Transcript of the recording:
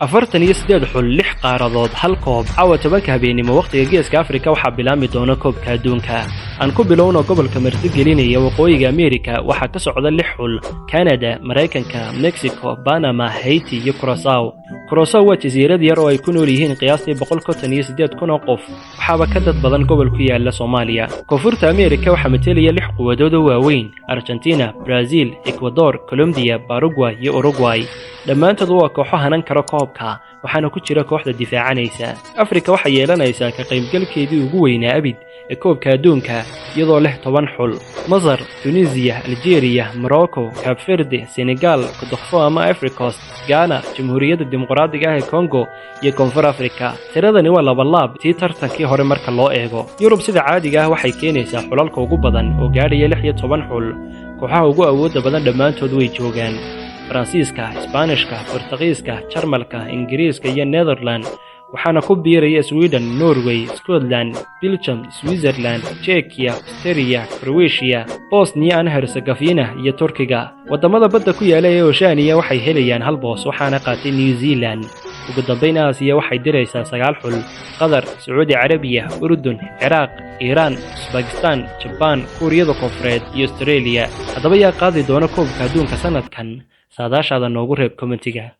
afartan iyo sideed xul lix qaaradood hal koob caawa tobanka habeenimo waqtiga geeska Afrika waxa bilaami doona koobka adduunka aan ku bilowno gobolka martigelinaya waqooyiga Ameerika waxa ka socda lix xul Canada, Mareykanka, Mexico, Panama, Haiti iyo Curaçao. Curaçao waa jasiirad yar oo ay ku nool yihiin qiyaastii 158,000 oo qof waxaaba ka dad badan gobol ku yaala Soomaaliya. Koonfurta Ameerika waxa metelaya lix quwadood oo waaweyn Argentina, Brazil, Ecuador, Colombia, Paraguay iyo Uruguay. dhammaantood waa kooxo hanan karo koobka waxaana ku jira kooxda difaacanaysa. Afrika waxa yeelanaysa ka qaybgalkeedii ugu weynaa abid ee koobka adduunka iyadoo leh 10 xul. Masar, Tunisia, Algeria, Morocco, Cape Verde, Senegal, Côte d'Ivoire ama Ivory Coast, Ghana, Jamhuuriyadda Dimuqraadiga ah ee Congo iyo Koonfur Afrika. Tiradani waa laba laab tii tartankii hore marka loo eego. Yurub sida caadiga ah waxay keenaysaa xulalka ugu badan oo gaadhaya 16 xul. Kooxaha ugu awoodda badan dhammaantood way joogaan. Faransiiska, Isbaanishka, Portugiiska, Jarmalka, Ingiriiska iyo Netherland waxaana ku biiraya Sweden, Norway, Scotland, Belgium, Switzerland, Czechia, Austria, Croatia, Bosnia and Herzegovina iyo Turkiga. Wadamada badda ku yaala ee Oceania waxay helayaan hal boos waxaana qaatay New Zealand. ugu dambeyn Aasiya waxay diraysaa 9 xul: Qatar, Sacuudi Carabiya, Urdun, Ciraaq, Iiraan, Pakistan, Japan, Kuuriyada Koonfureed iyo Australia. Haddaba yaa qaadi doona koobka adduunka sanadkan? saadaashaada noogu reeb commentiga.